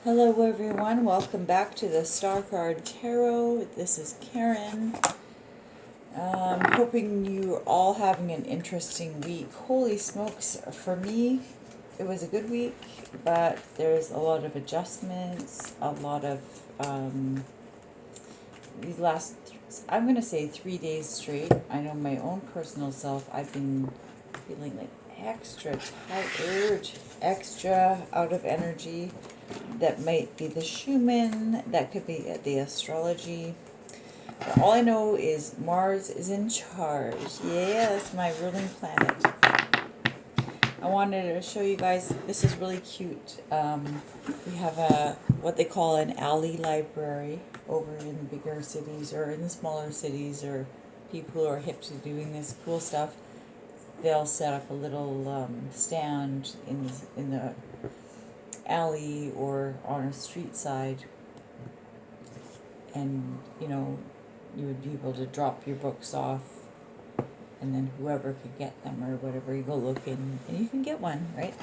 Hello everyone, welcome back to the Star Card Tarot. This is Karen. Hoping you're all having an interesting week. Holy smokes, for me, it was a good week, but there's a lot of adjustments, a lot of, these last, I'm going to say 3 days straight. I know my own personal self, I've been feeling like extra tired, extra out of energy. That might be the Schumann, that could be the astrology. But all I know is Mars is in charge. Yes, my ruling planet. I wanted to show you guys, this is really cute. We have what they call an alley library over in the bigger cities or in the smaller cities, or people who are hip to doing this cool stuff. They'll set up a little stand in the alley or on a street side, and you would be able to drop your books off, and then whoever could get them or whatever, you go looking and you can get one, right?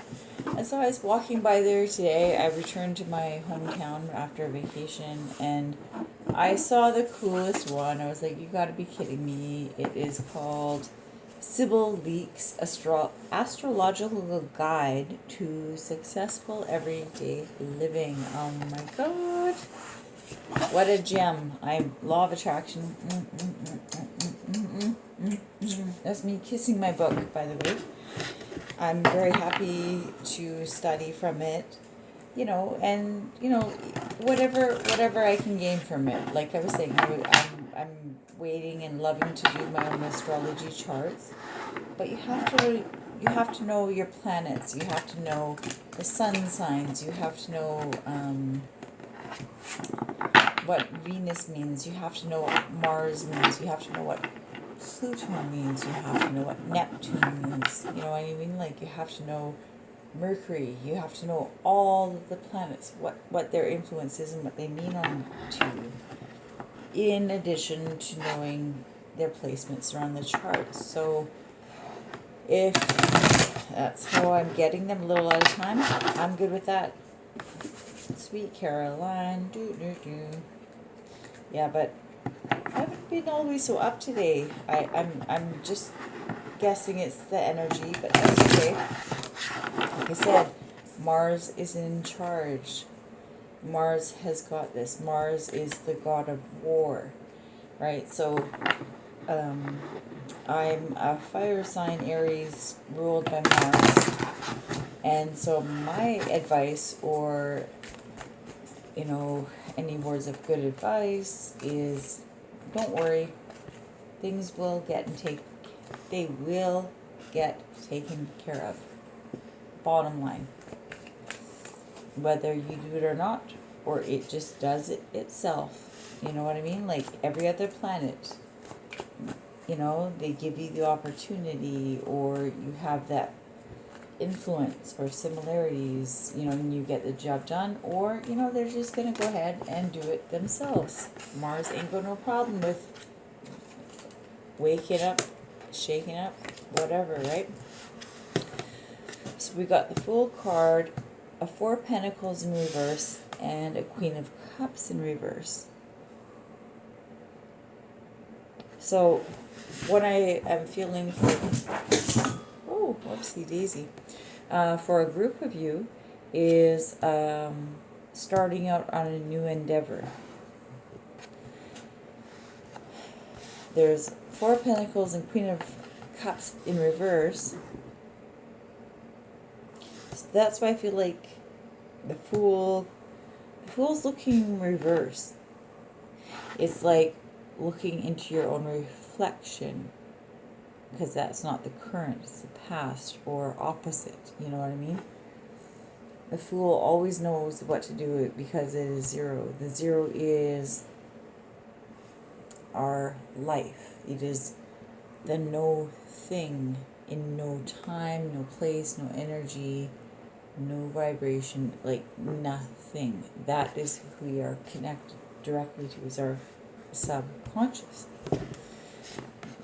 And so I was walking by there today. I returned to my hometown after a vacation, and I saw the coolest one. I was like, you gotta be kidding me. It is called Sybil Leek's Astrological Guide to Successful Everyday Living. Oh my god. What a gem. I'm Law of Attraction. That's me kissing my book, by the way. I'm very happy to study from it. And whatever I can gain from it. Like I was saying, I'm waiting and loving to do my own astrology charts, but you have to know your planets. You have to know the sun signs. You have to know what Venus means. You have to know what Mars means. You have to know what Pluto means. You have to know what Neptune means. You know what I mean? Like, you have to know Mercury. You have to know all of the planets, what their influence is and what they mean on to you, in addition to knowing their placements around the chart. So if that's how I'm getting them a little at a time, I'm good with that. Sweet Caroline. Yeah, but I haven't been always so up today. I'm just guessing it's the energy, but that's okay. Like I said, Mars is in charge. Mars has got this. Mars is the god of war, right? So I'm a fire sign, Aries, ruled by Mars. And so my advice, or any words of good advice, is don't worry. Things will get taken care of. Bottom line. Whether you do it or not, or it just does it itself. You know what I mean? Like every other planet. They give you the opportunity, or you have that influence or similarities, and you get the job done, or, they're just going to go ahead and do it themselves. Mars ain't got no problem with waking up, shaking up, whatever, right? So we got the Fool card, a Four of Pentacles in reverse, and a Queen of Cups in reverse. So what I am feeling for, whoopsie daisy, for a group of you is starting out on a new endeavor. There's Four of Pentacles and Queen of Cups in reverse. So that's why I feel like the Fool's looking reverse. It's like looking into your own reflection, because that's not the current, it's the past, or opposite, you know what I mean? The Fool always knows what to do because it is zero. The zero is our life. It is the no thing in no time, no place, no energy, no vibration, like nothing. That is who we are connected directly to, is our subconscious.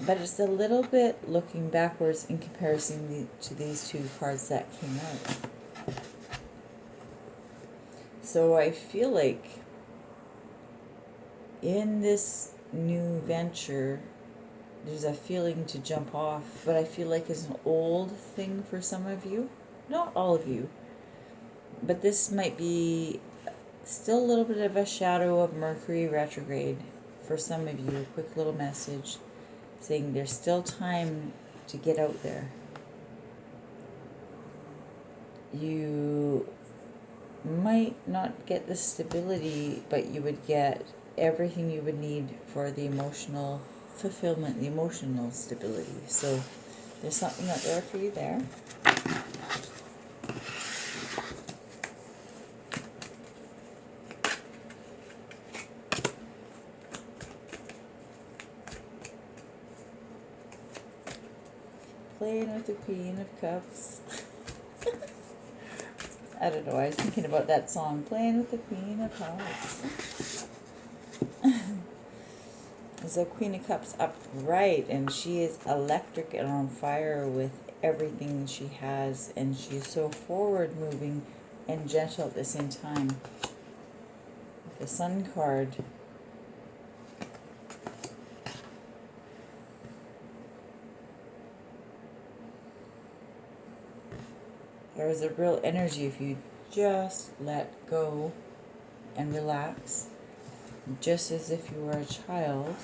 But it's a little bit looking backwards in comparison to these two cards that came out. So I feel like in this new venture, there's a feeling to jump off, but I feel like it's an old thing for some of you. Not all of you, but this might be still a little bit of a shadow of Mercury retrograde for some of you. A quick little message saying there's still time to get out there. You might not get the stability, but you would get everything you would need for the emotional fulfillment, the emotional stability. So there's something out there for you there. Playing with the Queen of Cups. I don't know, I was thinking about that song, Playing with the Queen of Cups. There's a Queen of Cups upright, and she is electric and on fire with everything she has, and she's so forward moving and gentle at the same time. The Sun card. There is a real energy if you just let go and relax, just as if you were a child.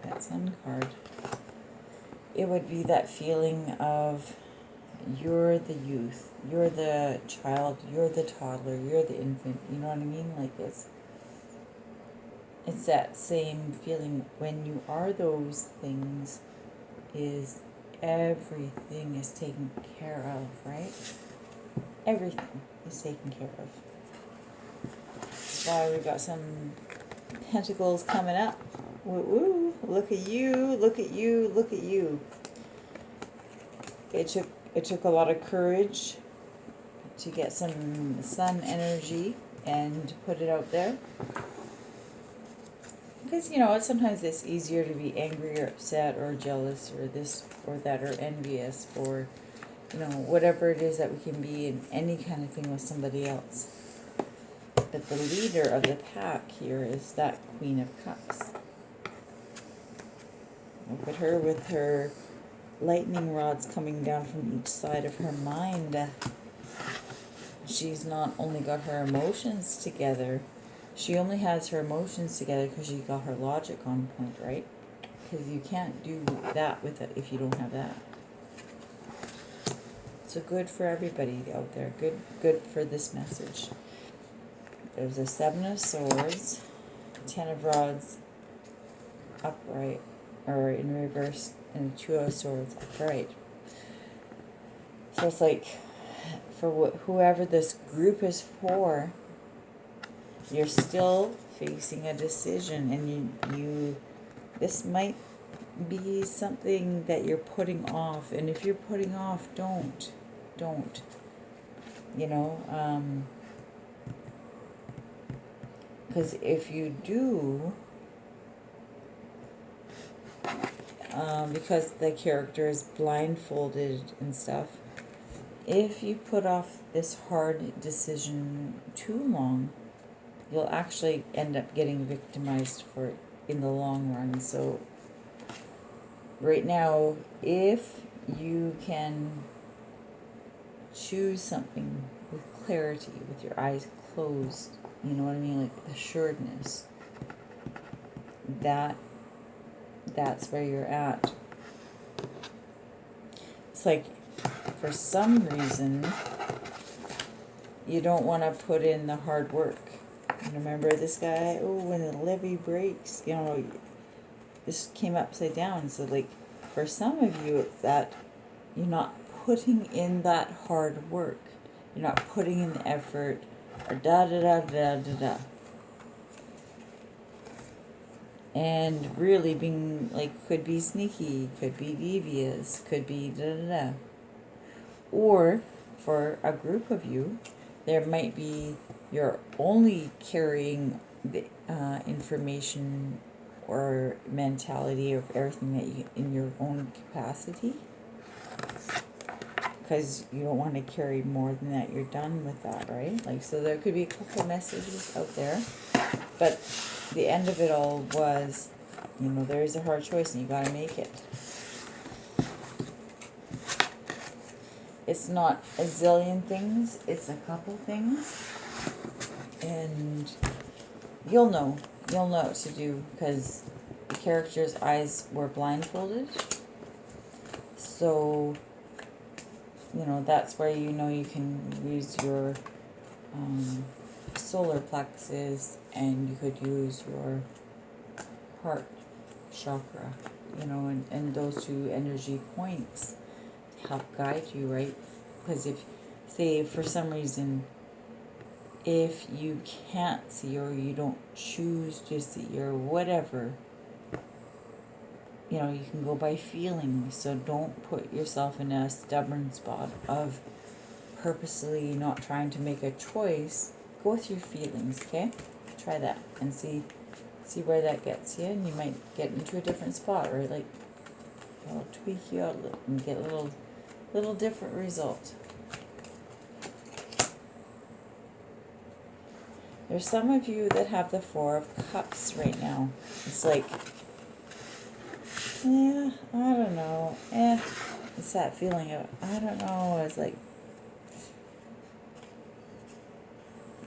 That Sun card. It would be that feeling of you're the youth, you're the child, you're the toddler, you're the infant. You know what I mean? Like it's that same feeling when you are those things. Is everything is taken care of, right? Everything is taken care of. That's why we got some pentacles coming up. Woo woo! Look at you! Look at you! Look at you! It took a lot of courage to get some sun energy and put it out there. Because, you know, sometimes it's easier to be angry or upset or jealous or this or that or envious or, you know, whatever it is that we can be in any kind of thing with somebody else. But the leader of the pack here is that Queen of Cups. Look at her with her lightning rods coming down from each side of her mind. She's not only got her emotions together, she only has her emotions together because she got her logic on point, right? Because you can't do that with it if you don't have that. So good for everybody out there. Good for this message. There's a 7 of Swords, 10 of Rods upright, or in reverse, and 2 of Swords upright. So it's like, for whoever this group is for, you're still facing a decision, and you this might be something that you're putting off, and if you're putting off, don't, you know, because if you do, because the character is blindfolded and stuff, if you put off this hard decision too long, you'll actually end up getting victimized for it in the long run. So right now, if you can choose something with clarity, with your eyes closed, you know what I mean, like assuredness, that's where you're at. It's like, for some reason, you don't want to put in the hard work. And remember this guy, when the levee breaks, you know, this came upside down. So like, for some of you, it's that you're not putting in that hard work. You're not putting in the effort, or da-da-da-da-da-da. And really being, like, could be sneaky, could be devious, could be da-da-da. Or, for a group of you, there might be, you're only carrying the information or mentality of everything that you, in your own capacity. because you don't want to carry more than that. You're done with that, right? Like, so there could be a couple messages out there, but the end of it all was, you know, there is a hard choice and you got to make it. It's not a zillion things, it's a couple things, and you'll know what to do, because the character's eyes were blindfolded. So, you know, that's where you know you can use your solar plexus, and you could use your heart chakra, you know, and those two energy points to help guide you, right? Because if, say, for some reason, if you can't see, or you don't choose to see, or whatever, you know, you can go by feeling. So don't put yourself in a stubborn spot of purposely not trying to make a choice. Go with your feelings, okay? Try that and see where that gets you, and you might get into a different spot, right? Like, it'll tweak you out and get a little different result. There's some of you that have the Four of Cups right now. It's like, yeah, I don't know. It's that feeling of, I don't know. It's like,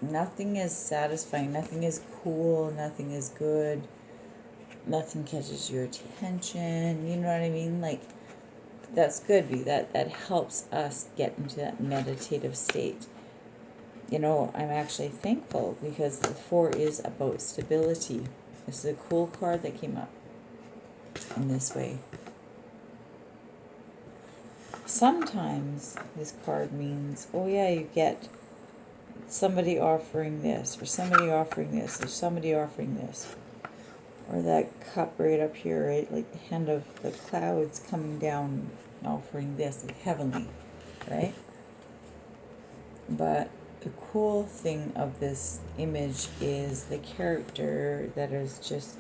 nothing is satisfying. Nothing is cool. Nothing is good. Nothing catches your attention. You know what I mean? Like, that's good. That helps us get into that meditative state. You know, I'm actually thankful because the 4 is about stability. This is a cool card that came up in this way. Sometimes this card means, oh yeah, you get somebody offering this, or somebody offering this, or somebody offering this. Or that cup right up here, right? Like the hand of the clouds coming down, offering this, like heavenly, right? But the cool thing of this image is the character that is just,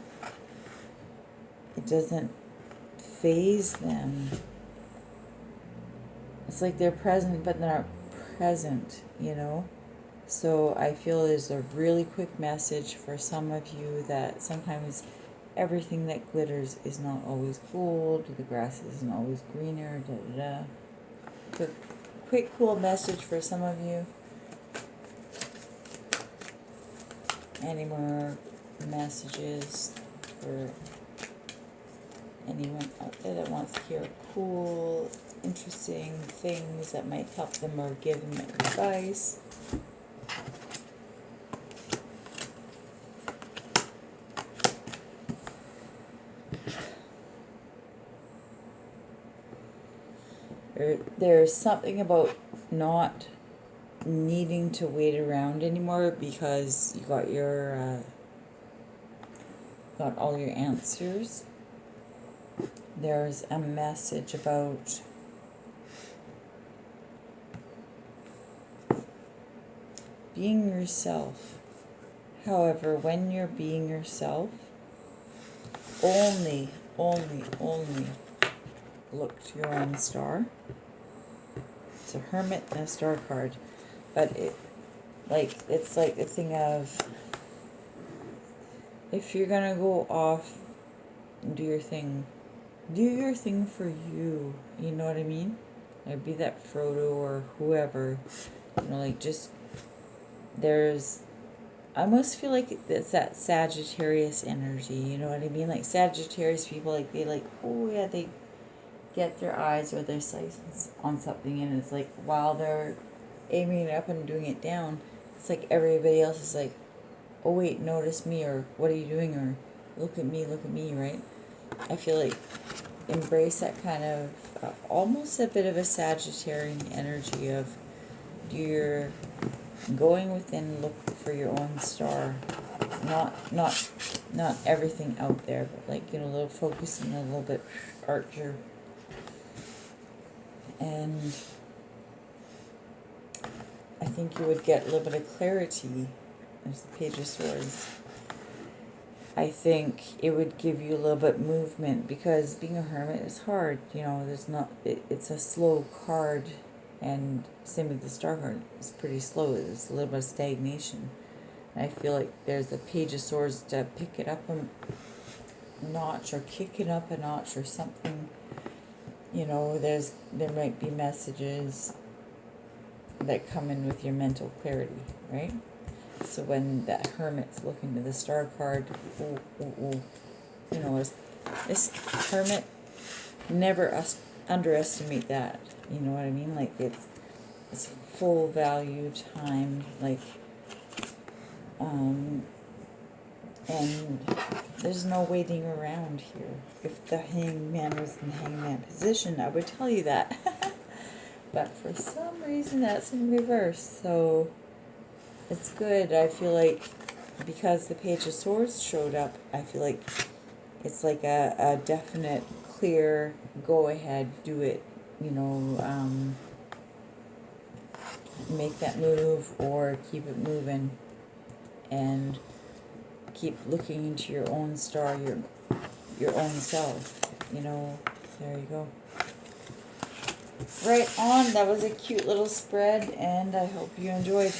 it doesn't faze them. It's like they're present, but they're not present, you know? So I feel there's a really quick message for some of you that sometimes everything that glitters is not always gold, the grass isn't always greener, Quick, cool message for some of you. Any more messages for anyone out there that wants to hear cool, interesting things that might help them or give them advice? There's something about not needing to wait around anymore because you got your got all your answers. There's a message about being yourself. However, when you're being yourself, only look to your own star. It's a Hermit and a Star card, but it's like the thing of, if you're gonna go off and do your thing for you. You know what I mean? Like, be that Frodo or whoever. You know, like, just, I almost feel like it's that Sagittarius energy. You know what I mean? Like, Sagittarius people, like, they like, oh yeah, they get their eyes or their sights on something, and it's like, while they're aiming it up and doing it down, it's like everybody else is like, oh wait, notice me, or what are you doing, or look at me, right? I feel like embrace that kind of almost a bit of a Sagittarian energy of you're going within, look for your own star, not everything out there, but like, you know, a little focusing a little bit archer. And I think you would get a little bit of clarity. There's the Page of Swords. I think it would give you a little bit movement, because being a hermit is hard. You know, it's a slow card, And same with the star card. It's pretty slow. There's a little bit of stagnation. I feel like there's a Page of Swords to pick it up a notch or kick it up a notch or something. You know, there might be messages that come in with your mental clarity, right? So when that Hermit's looking to the star card, you know, this Hermit, never underestimate that. You know what I mean? Like it's full value time, like, and there's no waiting around here. If the Hangman was in the Hangman position, I would tell you that. But for some reason, that's in reverse. So it's good. I feel like because the Page of Swords showed up, I feel like it's like a definite, clear, go ahead, do it. You know, make that move or keep it moving, and keep looking into your own star, your own self. You know, there you go. Right on. That was a cute little spread, and I hope you enjoyed.